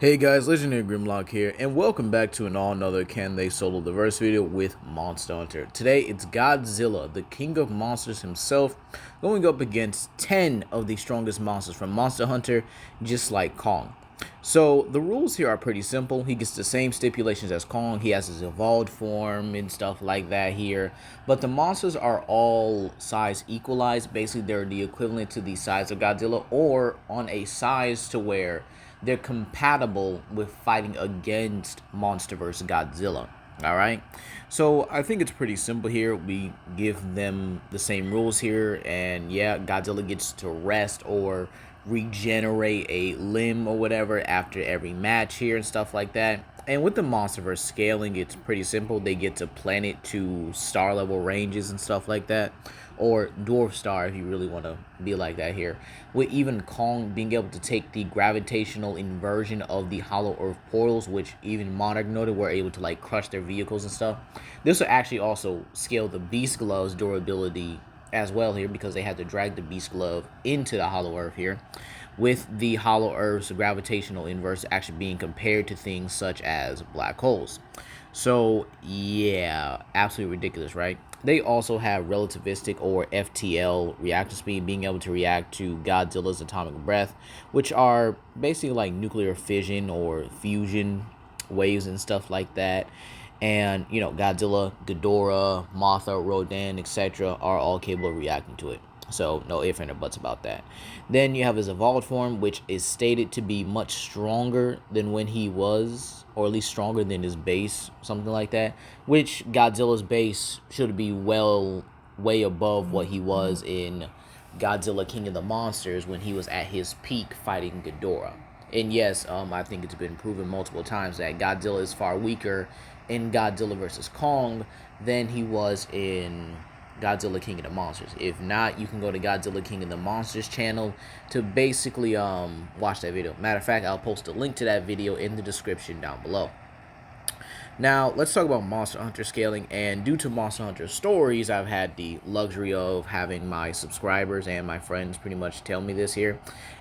Hey guys, Legendary Grimlock here, and welcome back to another Can They Solo the Verse video with Monster Hunter. Today, it's Godzilla, the king of monsters himself, going up against 10 of the strongest monsters from Monster Hunter, just like Kong. So, the rules here are pretty simple. He gets the same stipulations as Kong. He has his evolved form and stuff like that here. But the monsters are all size equalized. Basically, they're the equivalent to the size of Godzilla, or on a size to where they're compatible with fighting against MonsterVerse Godzilla. Alright, so I think it's pretty simple here. We give them the same rules here, and yeah, Godzilla gets to rest or regenerate a limb or whatever after every match here and stuff like that. And with the MonsterVerse scaling, it's pretty simple. They get to planet to star level ranges and stuff like that, or dwarf star if you really want to be like that here. With even Kong being able to take the gravitational inversion of the hollow earth portals, which even Monarch noted were able to like crush their vehicles and stuff. This will actually also scale the Beast Glove's durability as well here, because they had to drag the Beast Glove into the hollow earth here, with the hollow earth's gravitational inverse actually being compared to things such as black holes. So yeah, absolutely ridiculous, right? They also have relativistic or FTL reaction speed, being able to react to Godzilla's atomic breath, which are basically like nuclear fission or fusion waves and stuff like that. And, you know, Godzilla, Ghidorah, Mothra, Rodan, etc. are all capable of reacting to it. So, no ifs and buts about that. Then you have his evolved form, which is stated to be much stronger than when he was, or at least stronger than his base, something like that. Which Godzilla's base should be way above what he was in Godzilla King of the Monsters when he was at his peak fighting Ghidorah. And yes, I think it's been proven multiple times that Godzilla is far weaker in Godzilla vs. Kong than he was in Godzilla King of the Monsters. If not, you can go to Godzilla King of the Monsters channel to basically watch that video. Matter of fact, I'll post a link to that video in the description down below. Now, let's talk about Monster Hunter scaling, and due to Monster Hunter stories, I've had the luxury of having my subscribers and my friends pretty much tell me this here,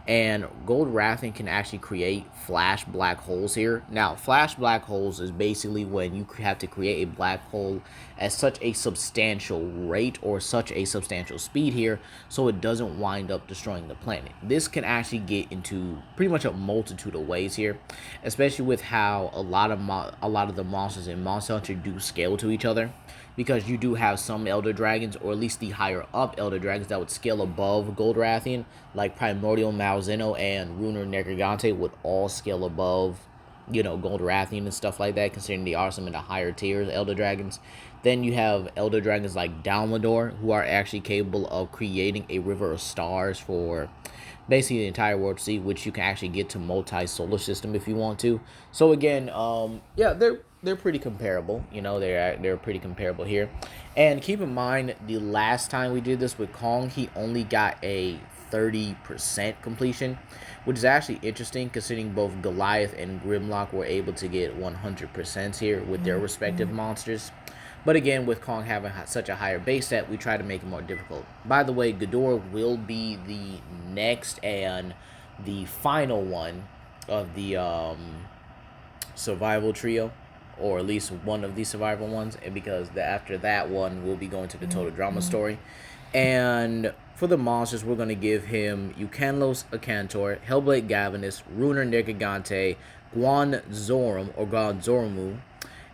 and Gold Rathian can actually create flash black holes here. Now, flash black holes is basically when you have to create a black hole at such a substantial rate or such a substantial speed here, so it doesn't wind up destroying the planet. This can actually get into pretty much a multitude of ways here, especially with how a lot of the monsters in Monster Hunter do scale to each other, because you do have some Elder Dragons, or at least the higher up Elder Dragons, that would scale above Gold Rathian, like Primordial, Malzeno, and Runer Nergigante would all scale above, you know, Gold Rathian and stuff like that, considering they are some of the higher tiers Elder Dragons. Then you have Elder Dragons like Downlador, who are actually capable of creating a river of stars for basically the entire world to see, which you can actually get to multi-solar system if you want to. So again, yeah, they're pretty comparable. You know, they're pretty comparable here. And keep in mind, the last time we did this with Kong, he only got a 30% completion, which is actually interesting considering both Goliath and Grimlock were able to get 100% here with their respective monsters. But again, with Kong having such a higher base set, we try to make it more difficult. By the way, Ghidorah will be the next and the final one of the survival trio, or at least one of the survival ones, and because after that one, we'll be going to the total drama story. And for the monsters, we're going to give him Ukanlos, Akantor, Hellblade, Glavenus, Runer, Nergigante, Guan, Zorum, or Zoru,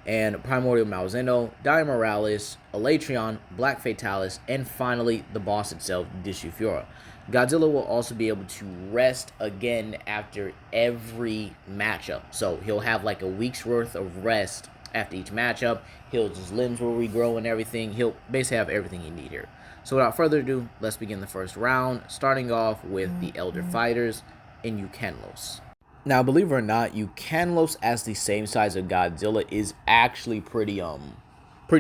and Primordial Malzeno, Miralis, Alatreon, Black Fatalis, and finally the boss itself, Dishufura. Godzilla will also be able to rest again after every matchup. So he'll have like a week's worth of rest after each matchup. His limbs will regrow and everything. He'll basically have everything he needs here. So without further ado, let's begin the first round, starting off with the Elder Fighters in Ukanlos. Now, believe it or not, Ukanlos as the same size of Godzilla is actually pretty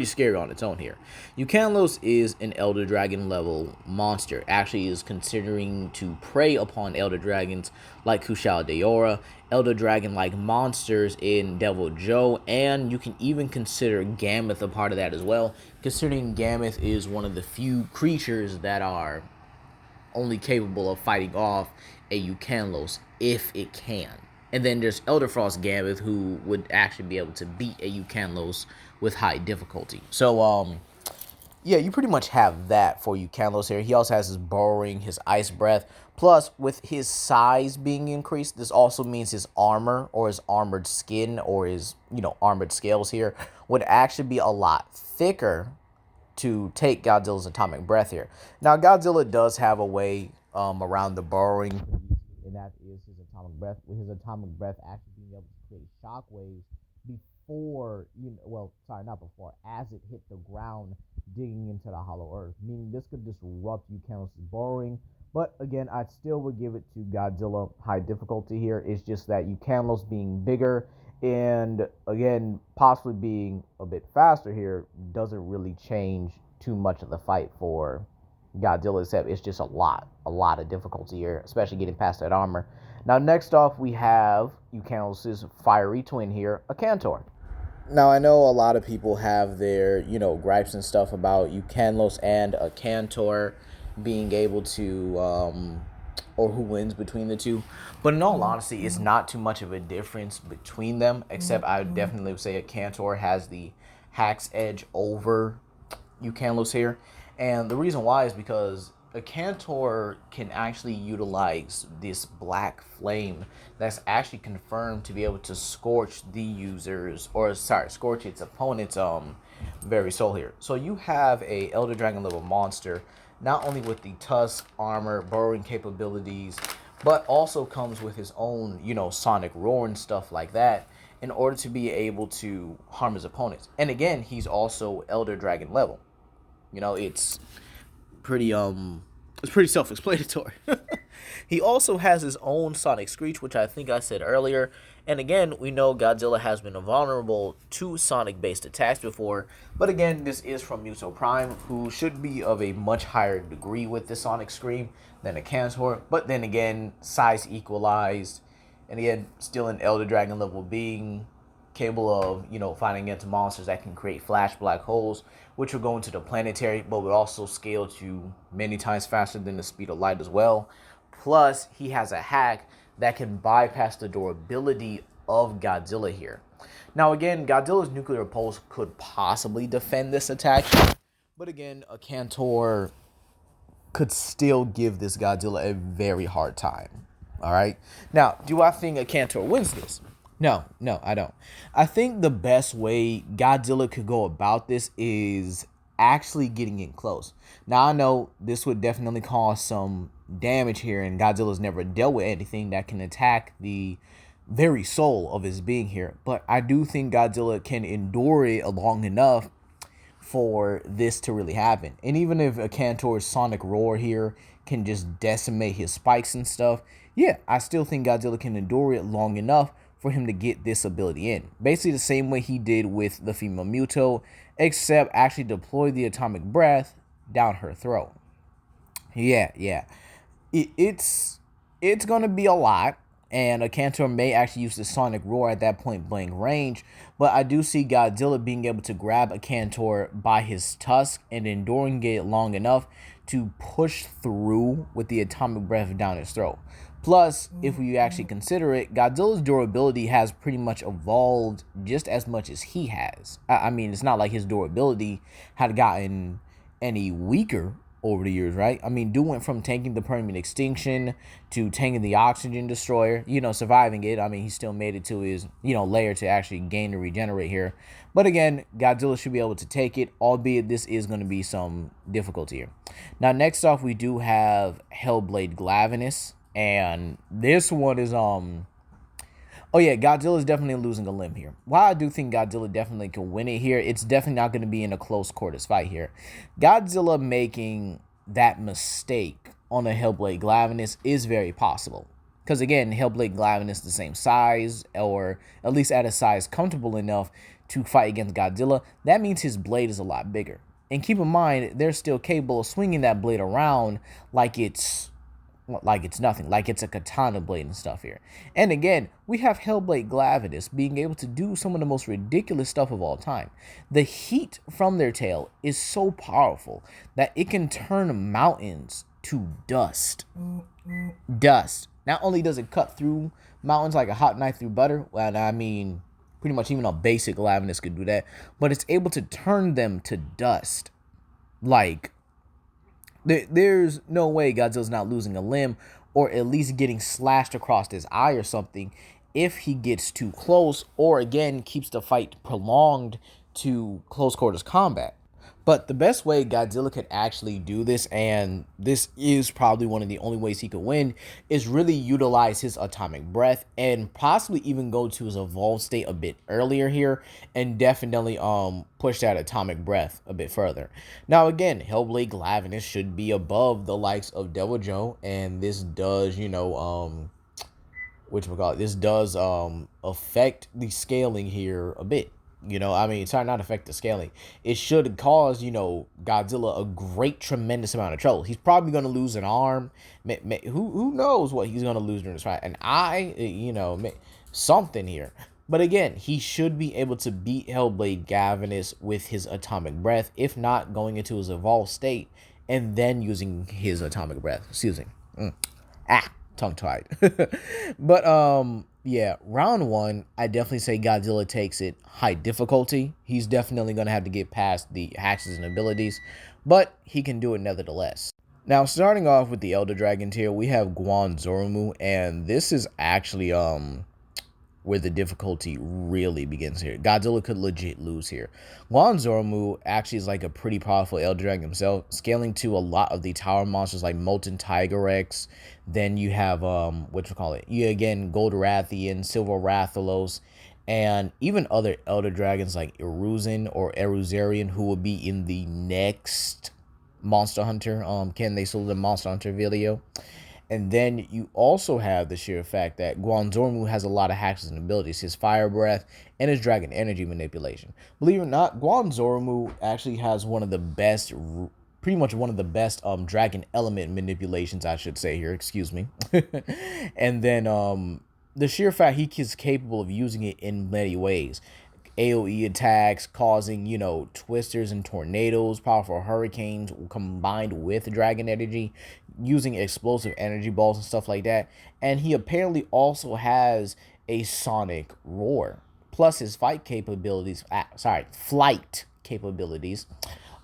scary on its own here. Ukanlos is an Elder Dragon level monster. Actually is considering to prey upon Elder Dragons like Kushal Daora, Elder Dragon like monsters in Devil Joe, and you can even consider Gammoth a part of that as well, considering Gammoth is one of the few creatures that are only capable of fighting off a Ukanlos if it can. And then there's Elder Frost Gambit, who would actually be able to beat a Ukanlos with high difficulty. So, yeah, you pretty much have that for Ukanlos here. He also has his Burrowing, his Ice Breath. Plus, with his size being increased, this also means his armor or his armored skin or his, armored scales here would actually be a lot thicker to take Godzilla's Atomic Breath here. Now, Godzilla does have a way around the Burrowing, and that is his Atomic Breath. With his Atomic Breath actually being able to create shockwaves before, not before, as it hit the ground, digging into the hollow earth, meaning this could disrupt Ukanlos' Burrowing. But again, I still would give it to Godzilla high difficulty here. It's just that Ukanlos being bigger and again possibly being a bit faster here doesn't really change too much of the fight for Godzilla, except it's just a lot of difficulty here, especially getting past that armor. Now, next off, we have Ukanlos' fiery twin here, Akantor. Now, I know a lot of people have their, gripes and stuff about Ukanlos and Akantor being able to, or who wins between the two. But in all honesty, it's not too much of a difference between them, except I would definitely say Akantor has the hack's edge over Ukanlos here. And the reason why is because Akantor can actually utilize this black flame that's actually confirmed to be able to scorch scorch its opponent's very soul here. So you have a Elder Dragon level monster, not only with the tusk, armor, burrowing capabilities, but also comes with his own, sonic roar and stuff like that in order to be able to harm his opponents. And again, he's also Elder Dragon level. It's pretty self-explanatory. He also has his own Sonic Screech, which I think I said earlier. And again, we know Godzilla has been vulnerable to Sonic-based attacks before. But again, this is from Muto Prime, who should be of a much higher degree with the Sonic Scream than Akantor. But then again, size equalized. And again, still an Elder Dragon level being, capable of, fighting against monsters that can create flash black holes, which will go into the planetary, but will also scale to many times faster than the speed of light as well. Plus, he has a hack that can bypass the durability of Godzilla here. Now, again, Godzilla's nuclear pulse could possibly defend this attack, but again, Akantor could still give this Godzilla a very hard time. All right. Now, do I think Akantor wins this? No, I don't. I think the best way Godzilla could go about this is actually getting in close. Now, I know this would definitely cause some damage here, and Godzilla's never dealt with anything that can attack the very soul of his being here. But I do think Godzilla can endure it long enough for this to really happen. And even if Akantor's Sonic Roar here can just decimate his spikes and stuff, yeah, I still think Godzilla can endure it long enough for him to get this ability in. Basically the same way he did with the female Muto, except actually deploy the Atomic Breath down her throat. Yeah. It's going to be a lot, and Akantor may actually use the Sonic Roar at that point blank range, but I do see Godzilla being able to grab Akantor by his tusk and enduring it long enough to push through with the Atomic Breath down his throat. Plus, if we actually consider it, Godzilla's durability has pretty much evolved just as much as he has. I mean, it's not like his durability had gotten any weaker over the years, right? I mean, dude went from tanking the permanent extinction to tanking the oxygen destroyer, surviving it. I mean, he still made it to his, layer to actually gain and regenerate here. But again, Godzilla should be able to take it, albeit this is going to be some difficulty here. Now, next off, we do have Hellblade Glavenus. And this one is, Godzilla is definitely losing a limb here. While I do think Godzilla definitely can win it here, it's definitely not going to be in a close quarters fight here. Godzilla making that mistake on a Hellblade Glavenus is very possible. Because again, Hellblade Glavenus is the same size, or at least at a size comfortable enough to fight against Godzilla. That means his blade is a lot bigger. And keep in mind, they're still capable of swinging that blade around like it's nothing, like it's a katana blade and stuff here. And again, we have Hellblade Glavenus being able to do some of the most ridiculous stuff of all time. The heat from their tail is so powerful that it can turn mountains to dust. Now, Not only does it cut through mountains like a hot knife through butter, well, I mean, pretty much even a basic Glavenus could do that, but it's able to turn them to dust. Like, there's no way Godzilla's not losing a limb or at least getting slashed across his eye or something if he gets too close or, again, keeps the fight prolonged to close quarters combat. But the best way Godzilla could actually do this, and this is probably one of the only ways he could win, is really utilize his atomic breath and possibly even go to his evolved state a bit earlier here and definitely push that atomic breath a bit further. Now again, Hellblade Glavenus should be above the likes of Devil Joe, and this does, this does affect the scaling here a bit. Sorry, not affect the scaling. It should cause, Godzilla a great, tremendous amount of trouble. He's probably going to lose an arm. Who knows what he's going to lose during this fight? An eye, something here. But again, he should be able to beat Hellblade Glavenus with his atomic breath, if not going into his evolved state and then using his atomic breath. Excuse me. Tongue-tied. But, yeah, round one, I definitely say Godzilla takes it high difficulty. He's definitely going to have to get past the hacks and abilities, but he can do it nevertheless. Now, starting off with the Elder Dragon tier, we have Guan Zoru, and this is actually where the difficulty really begins here. Godzilla could legit lose here. Guan Zoru actually is like a pretty powerful Elder Dragon himself, scaling to a lot of the tower monsters like Molten Tiger Rex. Then you have Goldorathian, Silver Rathalos, and even other Elder Dragons like Eruzin or Eruzarian, who will be in the next Monster Hunter. Can they solo the Monster Hunter video? And then you also have the sheer fact that Guan Zoru has a lot of hacks and abilities. His Fire Breath and his Dragon Energy Manipulation. Believe it or not, Guan Zoru actually has pretty much one of the best Dragon Element manipulations, I should say here. Excuse me. And then the sheer fact he is capable of using it in many ways. AoE attacks causing, twisters and tornadoes, powerful hurricanes combined with dragon energy, using explosive energy balls and stuff like that. And he apparently also has a sonic roar. Plus his flight capabilities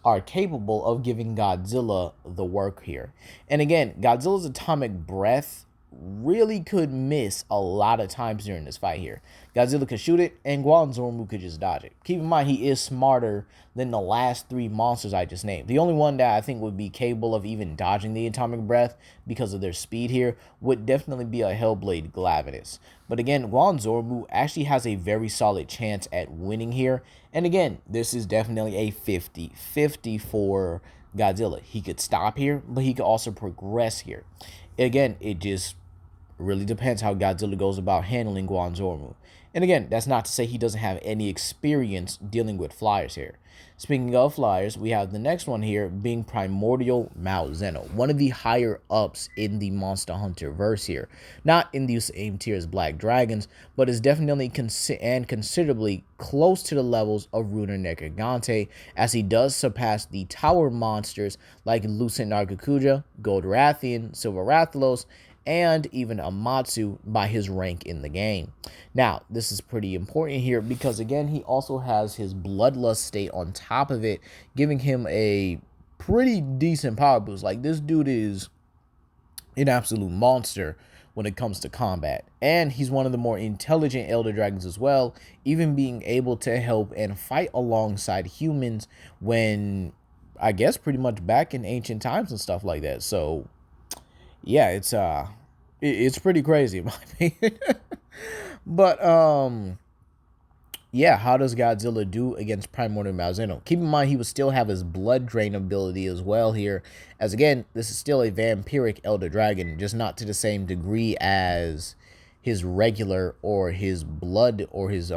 are capable of giving Godzilla the work here. And again, Godzilla's atomic breath really could miss a lot of times during this fight here. Godzilla could shoot it, and Guan Zoru could just dodge it. Keep in mind, he is smarter than the last three monsters I just named. The only one that I think would be capable of even dodging the atomic breath because of their speed here would definitely be a Hellblade Glavenus. But again, Guan Zoru actually has a very solid chance at winning here. And again, this is definitely a 50-50 for Godzilla. He could stop here, but he could also progress here. Again, it just really depends how Godzilla goes about handling Guan Zoru. And again, that's not to say he doesn't have any experience dealing with flyers here. Speaking of flyers, we have the next one here being Primordial Malzeno, one of the higher ups in the Monster Hunter verse here. Not in the same tier as Black Dragons, but is definitely considerably close to the levels of Ruiner Nergigante, as he does surpass the tower monsters like Lucent Nargacuja, Goldorathian, Silver Rathalos, and even Amatsu by his rank in the game. Now, this is pretty important here because, again, he also has his Bloodlust state on top of it, giving him a pretty decent power boost. Like, this dude is an absolute monster when it comes to combat. And he's one of the more intelligent Elder Dragons as well, even being able to help and fight alongside humans when, I guess, pretty much back in ancient times and stuff like that. So yeah, it's pretty crazy in my opinion. But yeah, how does Godzilla do against Primordial Malzeno? Keep in mind, he would still have his blood drain ability as well here, as again, this is still a vampiric Elder Dragon, just not to the same degree as his regular or his blood or his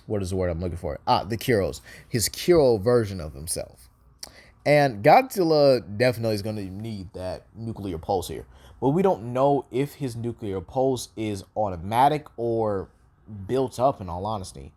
what is the word I'm looking for? The Kuros, his Kuro version of himself. And Godzilla definitely is going to need that nuclear pulse here. But we don't know if his nuclear pulse is automatic or built up, in all honesty.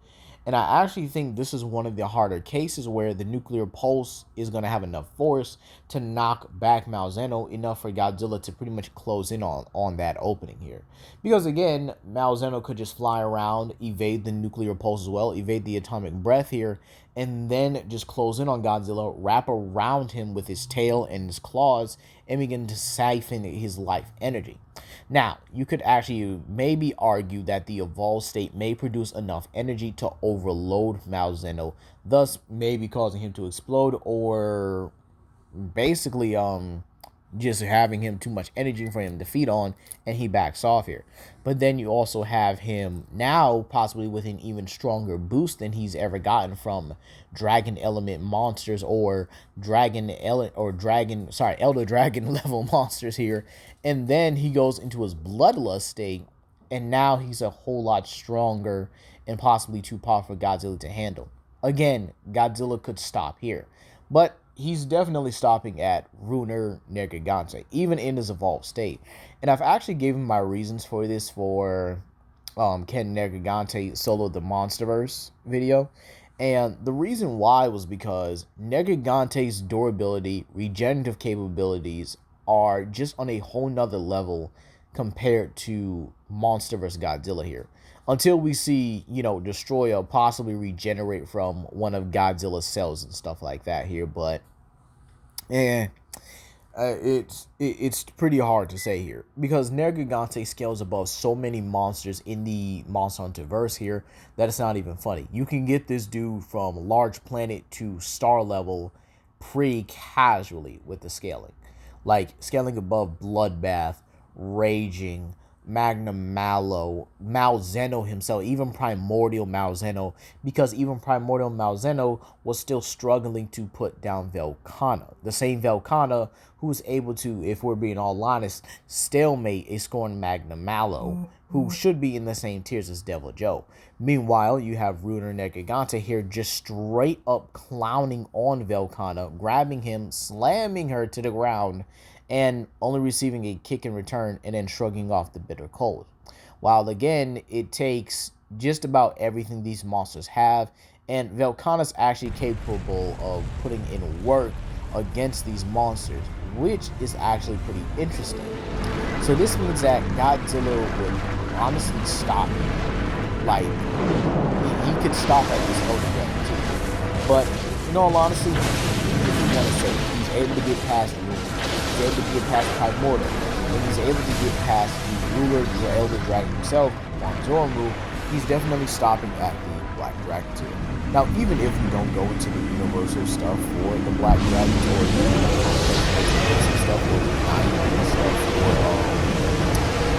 And I actually think this is one of the harder cases where the nuclear pulse is going to have enough force to knock back Malzeno enough for Godzilla to pretty much close in on that opening here. Because again, Malzeno could just fly around, evade the nuclear pulse as well, evade the atomic breath here, and then just close in on Godzilla, wrap around him with his tail and his claws, and begin to siphon his life energy. Now, you could actually maybe argue that the evolved state may produce enough energy to overload Malzeno, thus maybe causing him to explode, or basically just having him too much energy for him to feed on, and he backs off here. But then you also have him now possibly with an even stronger boost than he's ever gotten from dragon element monsters or elder dragon level monsters here. And then he goes into his bloodlust state, and now he's a whole lot stronger and possibly too powerful for Godzilla to handle. Again, Godzilla could stop here, but he's definitely stopping at Ruiner Nergigante, even in his evolved state. And I've actually given my reasons for this for Ken Nergigante Solo the Monsterverse video. And the reason why was because Nergigante's durability, regenerative capabilities are just on a whole nother level compared to Monster vs. Godzilla here. Until we see, Destroyer possibly regenerate from one of Godzilla's cells and stuff like that here. But, it's pretty hard to say here because Nergigante scales above so many monsters in the Monster Hunter verse here that it's not even funny. You can get this dude from large planet to star level pretty casually with the scaling. Like scaling above Bloodbath, Raging, Magnum Mallow, Malzeno himself, even Primordial Malzeno, because even Primordial Malzeno was still struggling to put down Velkhana. The same Velkhana who was able to, if we're being all honest, stalemate a scorned Magnum Mallow, who should be in the same tiers as Devil Joe. Meanwhile, you have Ruiner Nergigante here just straight up clowning on Velkhana, grabbing him, slamming her to the ground, and only receiving a kick in return and then shrugging off the bitter cold. While again, it takes just about everything these monsters have, and Velkhana's actually capable of putting in work against these monsters, which is actually pretty interesting. So this means that Godzilla would honestly stop him. Like, he could stop at this Elder too. But, in all honesty, if you want to say, he's able to get past he's able to get past Primordial, and he's able to get past the ruler, the Elder Dragon himself, Zoru, he's definitely stopping at the Black Dragon tier. Now, even if we don't go into the universal stuff for the Black Dragon or the stuff for the Nine stuff for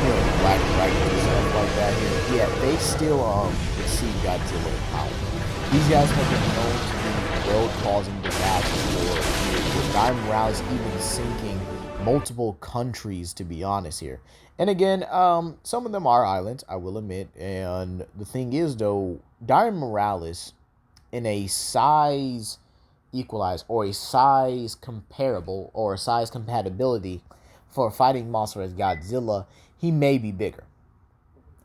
the Black Dragon and stuff like that here, yeah, they still exceed Godzilla in power. These guys have been known to be world-causing disasters with Miralis even sinking multiple countries, to be honest here. And again, some of them are islands, I will admit. And the thing is, though, Miralis in a size equalized or a size comparable or a size compatibility for fighting monster as Godzilla, he may be bigger.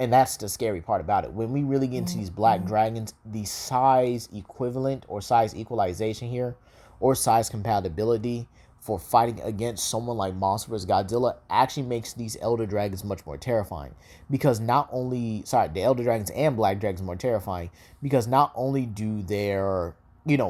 And that's the scary part about it. When we really get into these Black Dragons, the size equivalent or size equalization here or size compatibility for fighting against someone like Monster vs. Godzilla actually makes these Elder Dragons much more terrifying. Because not only, the Elder Dragons and Black Dragons are more terrifying because not only do their,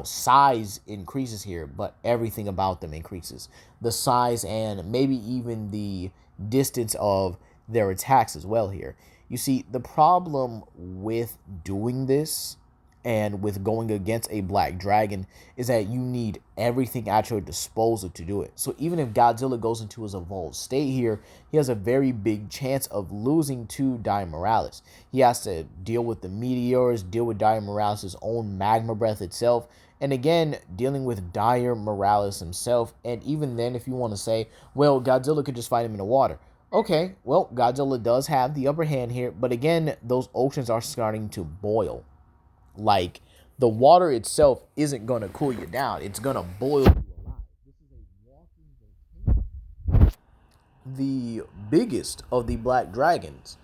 size increases here, but everything about them increases. The size and maybe even the distance of their attacks as well here. You see, the problem with doing this and with going against a Black Dragon is that you need everything at your disposal to do it. So even if Godzilla goes into his evolved state here, he has a very big chance of losing to Miralis. He has to deal with the meteors, deal with Miralis' own magma breath itself, and again, dealing with Miralis himself. And even then, if you want to say, well, Godzilla could just fight him in the water. Okay, well, Godzilla does have the upper hand here, but again, those oceans are starting to boil. Like, the water itself isn't going to cool you down. It's going to boil you alive. This is a walking volcano. The biggest of the Black Dragons.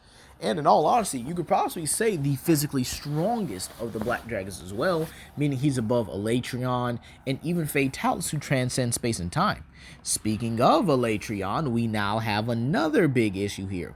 And in all honesty, you could possibly say the physically strongest of the Black Dragons as well, meaning he's above Alatreon and even Fatalis, who transcend space and time. Speaking of Alatreon, we now have another big issue here.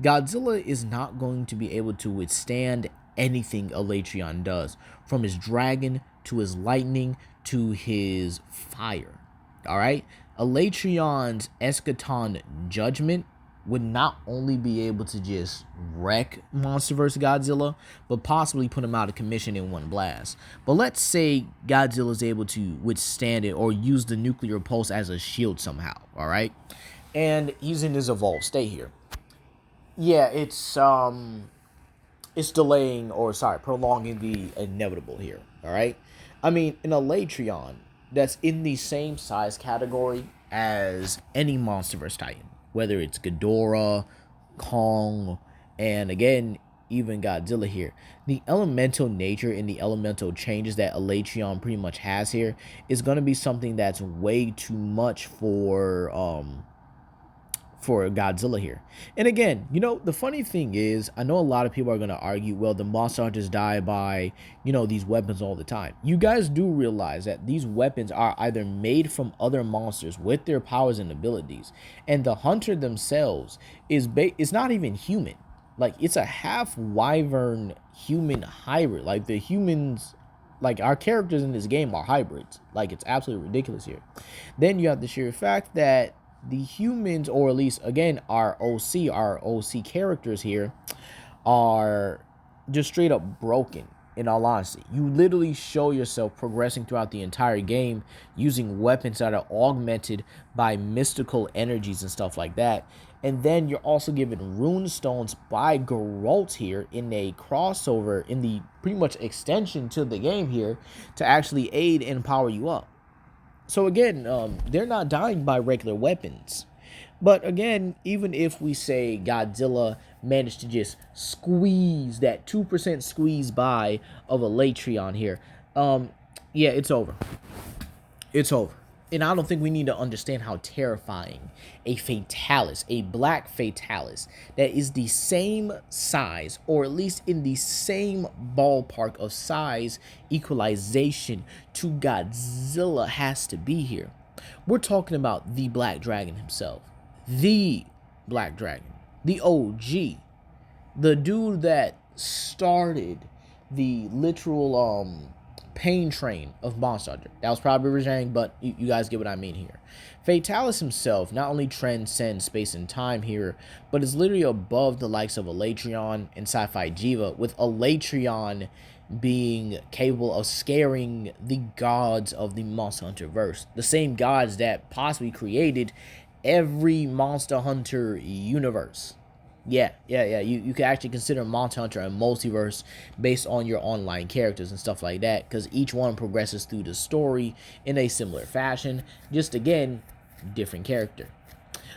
Godzilla is not going to be able to withstand anything Alatreon does, from his dragon to his lightning to his fire. Alright? Alatreon's Eschaton Judgment would not only be able to just wreck MonsterVerse Godzilla, but possibly put him out of commission in one blast. But let's say Godzilla is able to withstand it or use the nuclear pulse as a shield somehow, alright? And he's in his evolved state here. Yeah, it's delaying, or sorry, prolonging the inevitable here, alright? I mean, an Alatreon that's in the same size category as any MonsterVerse Titan, whether it's Ghidorah, Kong, and again, even Godzilla here. The elemental nature and the elemental changes that Alatreon pretty much has here is going to be something that's way too much for Godzilla here. And again, you know, the funny thing is, I know a lot of people are going to argue, well, the monster hunters die by, you know, these weapons all the time. You guys do realize that these weapons are either made from other monsters with their powers and abilities, and the hunter themselves is not even human. Like, it's a half wyvern human hybrid. Like, the humans, like, our characters in this game are hybrids. Like, it's absolutely ridiculous here. Then you have the sheer fact that the humans, or at least, again, our OC characters here, are just straight up broken, in all honesty. You literally show yourself progressing throughout the entire game using weapons that are augmented by mystical energies and stuff like that. And then you're also given rune stones by Geralt here in a crossover, in the pretty much extension to the game here, to actually aid and power you up. So again, they're not dying by regular weapons. But again, even if we say Godzilla managed to just squeeze that 2% squeeze by of Alatreon here, yeah, it's over. It's over. And I don't think we need to understand how terrifying a Fatalis, a black Fatalis, that is the same size, or at least in the same ballpark of size equalization to Godzilla, has to be here. We're talking about the Black Dragon himself. The Black Dragon. The OG. The dude that started the literal, pain train of Monster Hunter. That was probably Rajang, but you guys get what I mean here. Fatalis himself not only transcends space and time here, but is literally above the likes of Alatreon and Sci-Fi Jiva, with Alatreon being capable of scaring the gods of the Monster Hunter verse. The same gods that possibly created every Monster Hunter universe. Yeah. You can actually consider Monster Hunter a multiverse based on your online characters and stuff like that, because each one progresses through the story in a similar fashion. Just again, different character.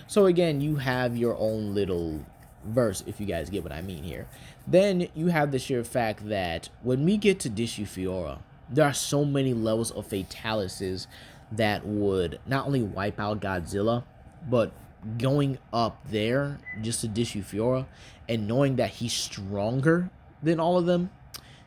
So again, you have your own little verse, if you guys get what I mean here. Then you have the sheer fact that when we get to Dishu Fiora, there are so many levels of Fatalises that would not only wipe out Godzilla, but going up there just to Dishu Fiora and knowing that he's stronger than all of them,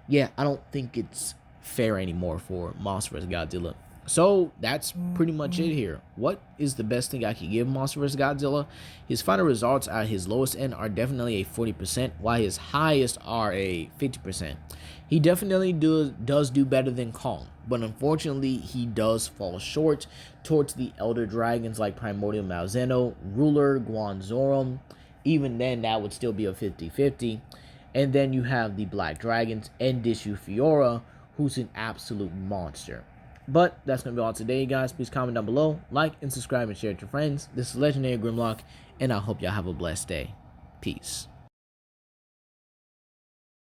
yeah, I don't think it's fair anymore for Monster vs. Godzilla. So that's pretty much it here. What is the best thing I could give Monster vs. Godzilla? His final results at his lowest end are definitely a 40%, while his highest are a 50%. He definitely does do better than Kong, but unfortunately he does fall short towards the elder dragons like Primordial Malzeno, Ruler, Guan, Zoru. Even then, that would still be a 50-50. And then you have the Black Dragons and Dishu Fiora, who's an absolute monster. But that's going to be all today, guys. Please comment down below, like, and subscribe, and share with your friends. This is Legendary Grimlock, and I hope y'all have a blessed day. Peace.